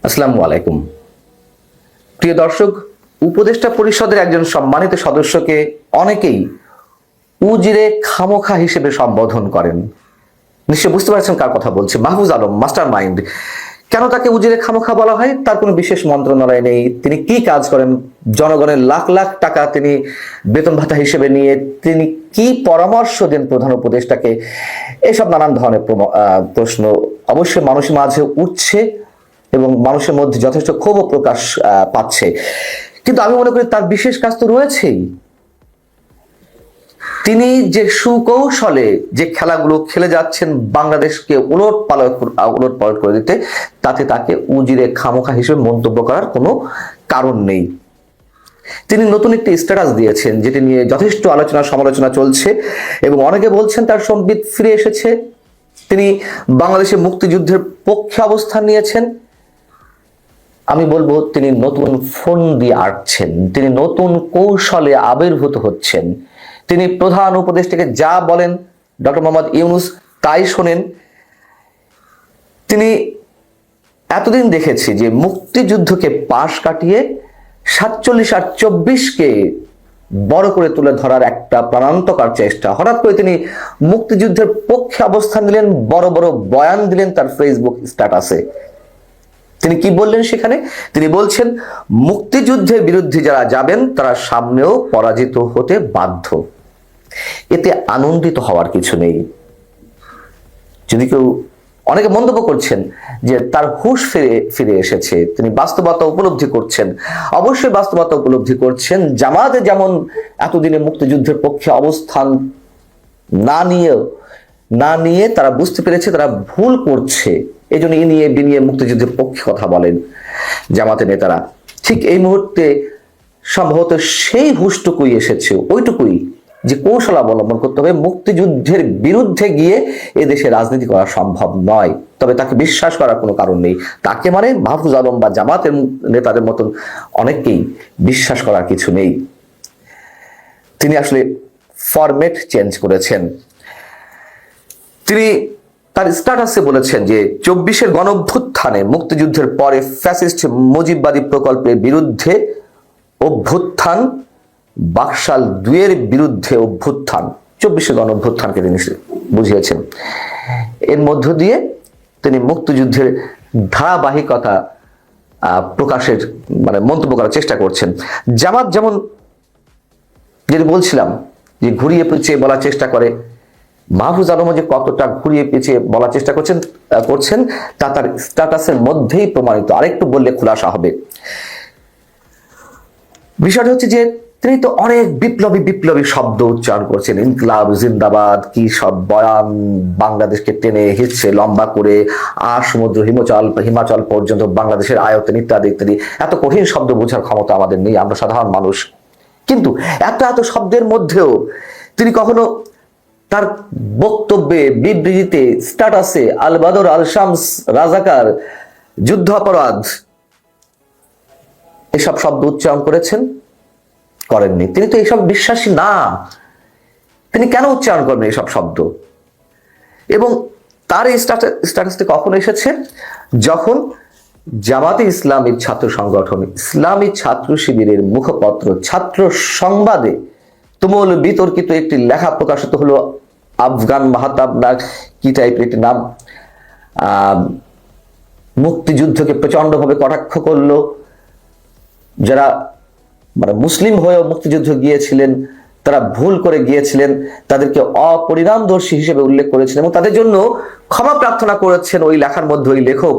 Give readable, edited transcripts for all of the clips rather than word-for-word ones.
আসসালামু আলাইকুম। প্রিয় দর্শক, উপদেষ্টা পরিষদের একজন সম্মানিত সদস্যকে অনেকেই উজিরে খামোখা হিসেবে সম্বোধন করেন। নিশ্চয় বুঝতে পারছেন কার কথা বলছি। Mahfuz Alam, master mind. কেন তাকে উজিরে খামোখা বলা হয়? তার কোনো বিশেষ মন্ত্রণালয় নেই। তিনি কি কাজ করেন? জনগণের লাখ লাখ টাকা তিনি বেতন ভাতা হিসেবে নিয়ে তিনি কি পরামর্শ দেন প্রধান উপদেষ্টাকে? এসব নানান ধরনের প্রশ্ন অবশ্যই মানুষের মাঝে উঠছে এবং মানুষের মধ্যে যথেষ্ট ক্ষোভ প্রকাশ পাচ্ছে। কিন্তু আমি মনে করি তার বিশেষ কাজ তো রয়েছেই। তিনি যে সুকৌশলে যে খেলাগুলো খেলে যাচ্ছেন বাংলাদেশকে উলট পালট করে দিতে, তাতে তাকে উজিরে খামোখা হিসেবে মন্তব্য করার কোনো কারণ নেই। তিনি নতুন একটি স্ট্যাটাস দিয়েছেন, যেটি নিয়ে যথেষ্ট আলোচনা সমালোচনা চলছে এবং অনেকে বলছেন তার সম্বিত ফিরে এসেছে। তিনি বাংলাদেশের মুক্তিযুদ্ধের পক্ষে অবস্থান নিয়েছেন। আমি বলবো তিনি নতুন ফোন দিয়ে আঁটছেন, তিনি নতুন কৌশলে আবির্ভূত হচ্ছেন। তিনি প্রধান উপদেষ্টাকে যা বলেন ডক্টর মোহাম্মদ ইউনূস তাই শোনেন। তিনি এতদিন দেখেছি যে মুক্তিযুদ্ধকে পাশ কাটিয়ে 47 আর 24কে বড় করে তুলে ধরার একটা প্রাণান্তকর চেষ্টা। হঠাৎ করে তিনি মুক্তিযুদ্ধের পক্ষে অবস্থান নিলেন, বড় বড় বয়ান দিলেন তার ফেসবুক স্ট্যাটাসে। তিনি কি বললেন সেখানে? তিনি বলছেন মুক্তিযুদ্ধের বিরুদ্ধে যারা যাবেন তারা সামনেও পরাজিত হতে বাধ্য। এতে আনন্দিত হওয়ার কিছু নেই। যদি কেউ, অনেকে মন্তব্য করছেন যে তার হুঁশ ফিরে এসেছে, তিনি বাস্তবতা উপলব্ধি করছেন। অবশ্যই বাস্তবতা উপলব্ধি করছেন। জামাতে যেমন এতদিনে মুক্তিযুদ্ধের পক্ষে অবস্থান না নিয়ে তারা বুঝতে পেরেছে তারা ভুল করছে, এই জন্য বিনিয়ে মুক্তিযুদ্ধের পক্ষে কথা বলেন জামাতের নেতারা। ঠিক এই মুহূর্তে সম্ভবত সেই হুঁশটুকুই এসেছে, ওইটুকুই যে কৌশল অবলম্বন করতে হবে। মুক্তিযুদ্ধের বিরুদ্ধে গিয়ে এদেশে রাজনীতি করা সম্ভব নয়, তবে তাকে বিশ্বাস করার কোনো কারণ নেই। তাকে মানে মাহফুজ আলম বা জামাতের নেতাদের মতন অনেককেই বিশ্বাস করার কিছু নেই। তিনি আসলে ফরম্যাট চেঞ্জ করেছেন। তিনি তার স্ট্যাটাসে বলেছেন যে 24-এর গণঅভ্যুত্থানে মুক্তিযুদ্ধের পরে ফ্যাসিস্ট মুজিববাদী প্রকল্পের বিরুদ্ধে অভ্যুত্থান, বাকশাল 2-এর বিরুদ্ধে অভ্যুত্থান, 24-এর গণঅভ্যুত্থানকে তিনি বুঝিয়েছেন। এর মধ্য দিয়ে তিনি মুক্তিযুদ্ধের ধারাবাহিকতা প্রকাশের মন্তব্য করার চেষ্টা করছেন। জামাত যেমন, যেটা বলছিলাম যে ঘুরিয়ে পেঁচিয়ে বলার চেষ্টা করে, মাহফুজ আলম যে কতটা ঘুরিয়ে পেঁচিয়ে বলার চেষ্টা করছেন তা তার স্ট্যাটাসের মধ্যেই প্রমাণিত। আরেকটু বললে খোলাসা হবে। বিষয়টা হচ্ছে যে তিনি তো অনেক বিপ্লবী শব্দ উচ্চারণ করছেন। ইনকলাব জিন্দাবাদ, কি সব বয়ান, বাংলাদেশকে টেনে হিচ্ছে লম্বা করে সমুদ্র হিমাচল পর্যন্ত বাংলাদেশের আয়তন ইত্যাদি ইত্যাদি। এত কঠিন শব্দ বোঝার ক্ষমতা আমাদের নেই, আমরা সাধারণ মানুষ। কিন্তু এত শব্দের মধ্যেও তিনি কখনো তার বক্তব্যে, বিবৃতিতে, স্ট্যাটাসে আল বাদর, আল শামস, রাজাকার, যুদ্ধ অপরাধ এসব শব্দ উচ্চারণ করেননি। তিনি তো এইসব বিশ্বাসী না। তিনি কেন উচ্চারণ করবেন এইসব শব্দ? এবং তার এই স্ট্যাটাসটি কখন এসেছে? যখন জামাতে ইসলামীর ছাত্র সংগঠন ইসলামী ছাত্র শিবিরের মুখপত্র ছাত্র সংবাদে তুমুল বিতর্কিত একটি লেখা প্রকাশিত হলো। আফগান মাহতাব না কি টাইপের একটি নাম, মুক্তিযুদ্ধকে প্রচন্ডভাবে কটাক্ষ করলো। যারা মুসলিম হয়েও মুক্তিযুদ্ধ গিয়েছিলেন, তারা ভুল করে গিয়েছিলেন, তাদেরকে অপরিণামদর্শী হিসেবে উল্লেখ করেছিলেন এবং তাদের জন্য ক্ষমা প্রার্থনা করেছেন ওই লেখার মধ্যে ওই লেখক।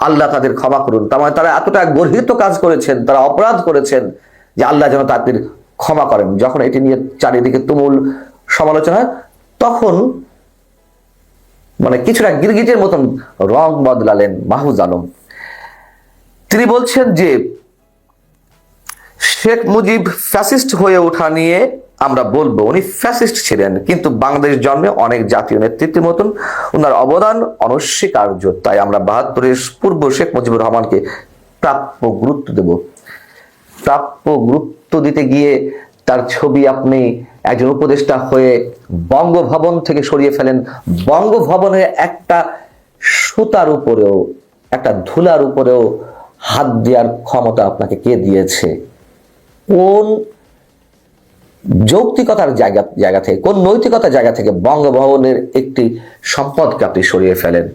আল্লাহ তাদের ক্ষমা করুন। তার মানে তারা এতটা গর্হিত কাজ করেছেন, তারা অপরাধ করেছেন যে আল্লাহ যেন তাদের ক্ষমা করেন। যখন এটি নিয়ে চারিদিকে তুমুল সমালোচনা, তখন কিছুটা গিরগিটের মতন রং বদলালেন মাহফুজ আলম। তিনি বলছেন যে শেখ মুজিব ফ্যাসিস্ট হয়ে ওঠা নিয়ে আমরা বলবো উনি ফ্যাসিস্ট ছিলেন, কিন্তু বাংলাদেশ জন্মে অনেক জাতীয় নেতৃত্বের মতন ওনার অবদান অনস্বীকার্য। তাই আমরা 72-এর পূর্ব শেখ মুজিবুর রহমানকে প্রাপ্য গুরুত্ব দেব। প্রাপ্য গুরুত্ব দিতে গিয়ে তার ছবি আপনি একজন উপদেষ্টা হয়ে বঙ্গভবন থেকে সরিয়ে ফেলেন। বঙ্গভবনের একটা সুতার উপরেও, একটা ধুলার উপরেও হাত দেওয়ার ক্ষমতা আপনাকে কে দিয়েছে? কোন যৌক্তিকতার জায়গা থেকে, কোন নৈতিকতার জায়গা থেকে বঙ্গভবনের একটি সম্পদকে আপনি সরিয়ে ফেলেন?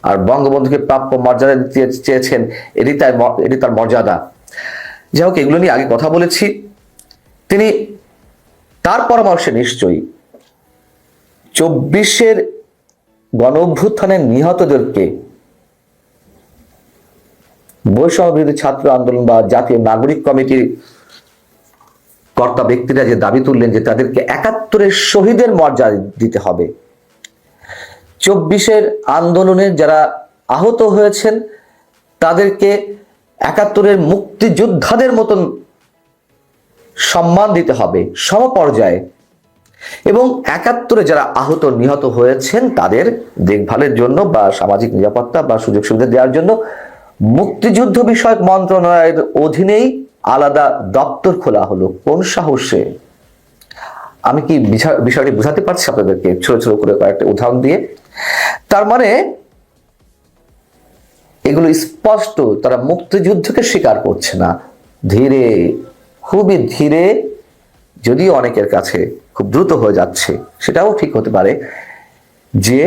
আর বঙ্গবন্ধুকে প্রাপ্য মর্যাদা দিতে চেয়েছেন, এটি তার মর্যাদা। যাই হোক, এগুলো নিয়ে আগে কথা বলেছি। তিনি তার পরামর্শে নিশ্চয়ই 24-এর গণ অভ্যুত্থানের নিহতদেরকে বৈষম্য বিরোধী ছাত্র আন্দোলন বা জাতীয় নাগরিক কমিটির কর্তা ব্যক্তিরা যে দাবি তুললেন যে তাদেরকে 71-এর শহীদের মর্যাদা দিতে হবে, 24-এর আন্দোলনে যারা আহত হয়েছেন তাদেরকে 71-এর মুক্তিযোদ্ধাদের মতন সম্মান দিতে হবে সমপর্যায়ে, এবং 71-এ যারা আহত নিহত হয়েছেন তাদের দেখভালের জন্য বা সামাজিক নিরাপত্তা বা সুযোগ সুবিধা দেওয়ার জন্য মুক্তিযুদ্ধ বিষয়ক মন্ত্রণালয়ের অধীনেই আলাদা দপ্তর খোলা হলো। কোন সাহসে? আমি কি বিষয়টি বুঝাতে পারছি আপনাদেরকে ছোট ছোট করে কয়েকটা উদাহরণ দিয়ে? তার মানে এগুলো স্পষ্ট, তারা মুক্তিযুদ্ধকে স্বীকার করছে না। ধীরে, খুবই ধীরে, যদিও অনেকের কাছে খুব দ্রুত হয়ে যাচ্ছে, সেটাও ঠিক হতে পারে, যে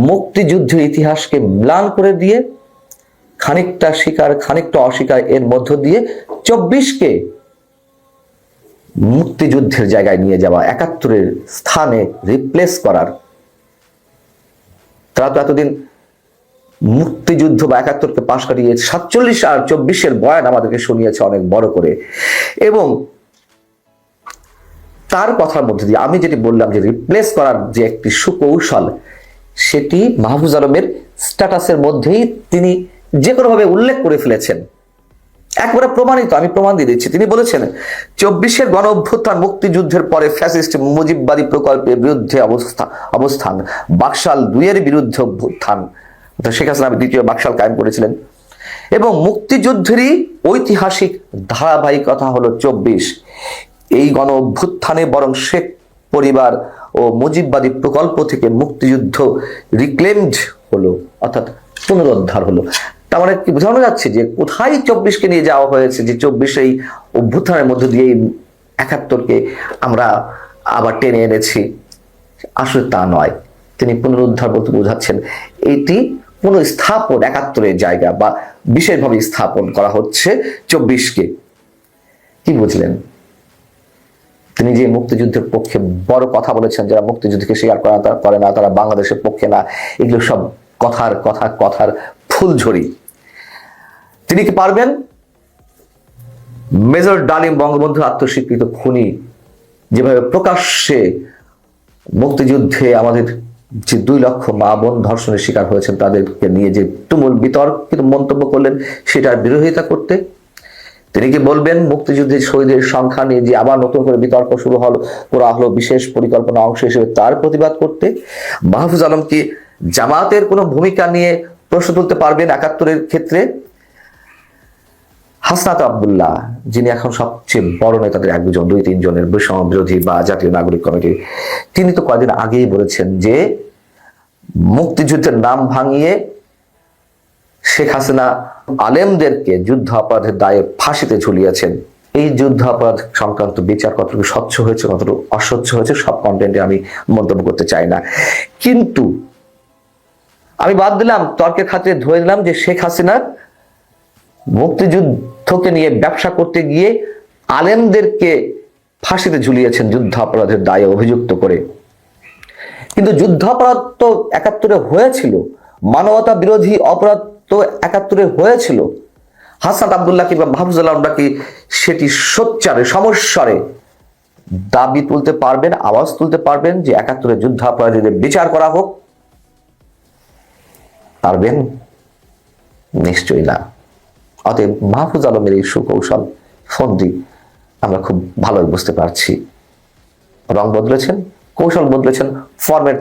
মুক্তিযুদ্ধের ইতিহাসকে ম্লান করে দিয়ে খানিকটা স্বীকার খানিকটা অস্বীকার এর মধ্য দিয়ে 24-কে মুক্তিযুদ্ধের জায়গায় নিয়ে যাওয়া, 71-এর স্থানে রিপ্লেস করার। তারা তো এতদিন মুক্তিযুদ্ধ বা 71-কে পাশ কাটিয়ে 47 আর 24-এর বয়ান আমাদেরকে শুনিয়েছে অনেক বড় করে। এবং তার কথার মধ্যে দিয়ে আমি যেটি বললাম যে রিপ্লেস করার যে একটি সুকৌশল, সেটি মাহফুজ আলমের স্ট্যাটাসের মধ্যেই তিনি যে কোনোভাবে উল্লেখ করে ফেলেছেন, একবারে প্রমাণিত। আমি প্রমাণ দিয়ে দিচ্ছি। তিনি বলেছেন 24-এর গণ অভ্যুত্থান মুক্তিযুদ্ধের পরে ফ্যাসিস্ট মুজিববাদী প্রকল্পের বিরুদ্ধে অবস্থান, বাকশাল 2-এর বিরুদ্ধে অভ্যুত্থান, শেখ হাসিনা দ্বিতীয় বাকশাল কায়েম করেছিলেন, এবং মুক্তিযুদ্ধেরই ঐতিহাসিক ধারাবাহিকতা হলো 24। এই গণ অভ্যুত্থানে বরং শেখ পরিবার ও মুজিববাদী প্রকল্প থেকে মুক্তিযুদ্ধ রিক্লেমড হলো, অর্থাৎ পুনরুদ্ধার হলো। তার মানে কি বোঝানো যাচ্ছে যে কোথায় 24-কে নিয়ে যাওয়া হয়েছে, যে 24 এই অভ্যুত্থানের মধ্য দিয়ে 71-কে আমরা আবার টেনে এনেছি? আসলে তা নয়। তিনি পুনরুদ্ধার বলতে বোঝাচ্ছেন এটি কোন স্থাপন 71-এর জায়গা বা বিশেষভাবে স্থাপন করা হচ্ছে 24-কে। কি বুঝলেন? তিনি যে মুক্তিযুদ্ধের পক্ষে বড় কথা বলেছেন, যারা মুক্তিযুদ্ধকে স্বীকার করে না তারা বাংলাদেশের পক্ষে না, এগুলো সব কথার ফুলঝড়ি। তিনি কি পারবেন মেজর ডালিম বঙ্গবন্ধু আত্মস্বীকৃত খুনি যেভাবে প্রকাশ্যে মুক্তিযুদ্ধে আমাদের যে 2 লক্ষ মা বোন ধর্ষণের শিকার হয়েছেন তাদেরকে নিয়ে যে তুমুল বিতর্কিত মন্তব্য করলেন, সেটার বিরোধিতা করতে? তিনি কি বলবেন মুক্তিযুদ্ধের শহীদের সংখ্যা নিয়ে যে আবার নতুন করে বিতর্ক করা হলো বিশেষ পরিকল্পনা অংশ হিসেবে তার প্রতিবাদ করতে? মাহফুজ আলম কি জামাতের কোনো ভূমিকা নিয়ে প্রশ্ন তুলতে পারবেন 71-এর ক্ষেত্রে? হাসনাত আব্দুল্লাহ, যিনি এখন সবচেয়ে বড় নেতাদের 1-2 2-3 জনের বৈষম্য বিরোধী বা জাতীয় নাগরিক কমিটি, তিনি তো কয়েকদিন আগেই বলেছেন যে মুক্তিযুদ্ধের নাম ভাঙিয়ে শেখ হাসিনা আলেমদেরকে যুদ্ধ অপরাধের দায়ে ফাঁসিতে ঝুলিয়েছেন। এই যুদ্ধ অপরাধ সংক্রান্ত বিচার কতটুকু স্বচ্ছ হয়েছে, কতটুকু অস্বচ্ছ হয়েছে, সব কন্টেন্টে আমি মন্তব্য করতে চাই না। কিন্তু আমি বাদ দিলাম, তর্কের খাতিরে ধরে নিলাম যে শেখ হাসিনা মুক্তিযুদ্ধকে নিয়ে ব্যবসা করতে গিয়ে আলেমদেরকে ফাঁসিতে ঝুলিয়েছেন যুদ্ধ অপরাধের দায়ে অভিযুক্ত করে। কিন্তু যুদ্ধ অপরাধ তো 71-এ হয়েছিল, মানবতা বিরোধী অপরাধ তো 71-এ হয়েছিল। হাসনাত আব্দুল্লাহ কিংবা মাহফুজ আলমরা কি সেটি সোচ্চারে সমস্যারে দাবি তুলতে পারবেন, আওয়াজ তুলতে পারবেন যে 71-এর যুদ্ধ অপরাধীদের বিচার করা হোক? পারবেন? নিশ্চয়ই না। অতএব মাহফুজ আলমের এই সুকৌশল ফন্দি আমরা খুব ভালোই বুঝতে পারছি। রং বদলেছেন, কৌশল বদলেছেন, ফরম্যাট